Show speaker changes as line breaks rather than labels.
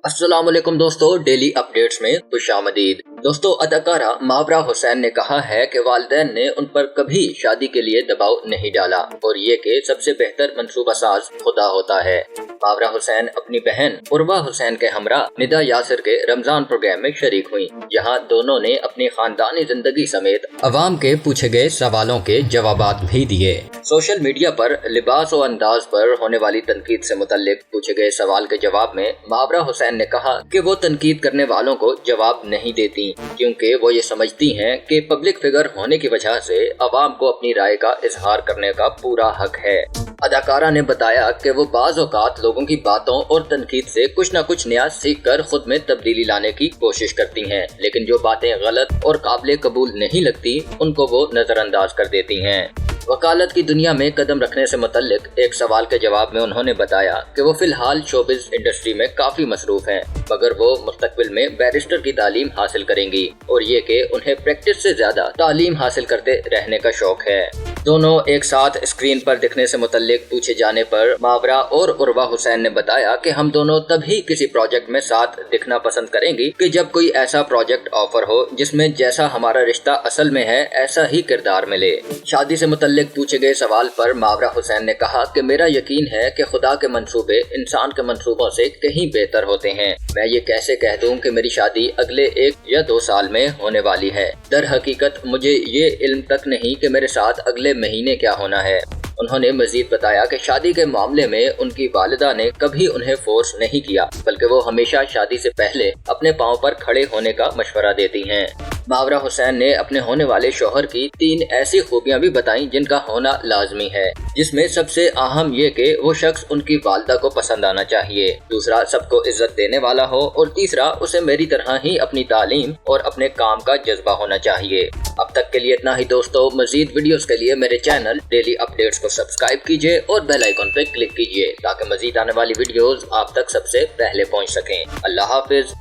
अस्सलाम वालेकुम दोस्तों, डेली अपडेट्स में खुशामदीद। दोस्तों, अदाकारा मावरा हुसैन ने कहा है कि वालिदैन ने उन पर कभी शादी के लिए दबाव नहीं डाला और ये कि सबसे बेहतर मंसूबा साज खुदा होता है। मावरा हुसैन अपनी बहन उर्वा हुसैन के हमरा निदा यासिर के रमजान प्रोग्राम में शरीक हुई, जहां दोनों ने अपनी खानदानी जिंदगी समेत अवाम के पूछे गए सवालों के जवाबात भी दिए। सोशल मीडिया पर लिबास और अंदाज पर होने वाली तनकीद से मुतल्लिक पूछे गए सवाल के जवाब में मावरा हुसैन ने कहा कि वो तनकीद करने वालों को जवाब नहीं देती, क्योंकि वो ये समझती हैं कि पब्लिक फिगर होने की वजह से अवाम को अपनी राय का इजहार करने का पूरा हक है। अदाकारा ने बताया कि वो बाज़ औक़ात लोगों की बातों और तनकीद से कुछ न कुछ नया सीख कर खुद में तब्दीली लाने की कोशिश करती हैं, लेकिन जो बातें गलत और काबिल कबूल नहीं लगती उनको वो नजरअंदाज कर देती हैं। वकालत की दुनिया में कदम रखने से मुतल्लिक एक सवाल के जवाब में उन्होंने बताया कि वो फिलहाल शोबिज़ इंडस्ट्री में काफी मसरूफ हैं, मगर वो मुस्तकबिल में बैरिस्टर की तालीम हासिल करेंगी और ये कि उन्हें प्रैक्टिस से ज्यादा तालीम हासिल करते रहने का शौक है। दोनों एक साथ स्क्रीन पर दिखने से मुतल्लिक पूछे जाने पर मावरा और उर्वा हुसैन ने बताया कि हम दोनों तभी किसी प्रोजेक्ट में साथ दिखना पसंद करेंगी कि जब कोई ऐसा प्रोजेक्ट ऑफर हो जिसमें जैसा हमारा रिश्ता असल में है ऐसा ही किरदार मिले। शादी से मुतल्लिक पूछे गए सवाल पर मावरा हुसैन ने कहा कि मेरा यकीन है कि खुदा के मंसूबे इंसान के मंसूबों से कहीं बेहतर होते हैं। मैं ये कैसे कह दूं कि मेरी शादी अगले 1 या 2 साल में होने वाली है। दर हकीकत मुझे ये इल्म तक नहीं कि मेरे साथ अगले महीने क्या होना है। उन्होंने मजीद बताया कि शादी के मामले में उनकी वालिदा ने कभी उन्हें फोर्स नहीं किया, बल्कि वो हमेशा शादी से पहले अपने पांव पर खड़े होने का मशवरा देती हैं। मावरा हुसैन ने अपने होने वाले शौहर की 3 ऐसी खूबियां भी बताई जिनका होना लाजमी है, जिसमें सबसे अहम ये कि वो शख्स उनकी वालिदा को पसंद आना चाहिए, दूसरा सबको इज्जत देने वाला हो और तीसरा उसे मेरी तरह ही अपनी तालीम और अपने काम का जज्बा होना चाहिए। अब तक के लिए इतना ही दोस्तों। मजीद वीडियोस के लिए मेरे चैनल डेली अपडेट्स को सब्सक्राइब कीजिए और बेल आइकन पर क्लिक कीजिए ताकि मजीद आने वाली वीडियोस आप तक सबसे पहले पहुंच सकें। अल्लाह हाफिज।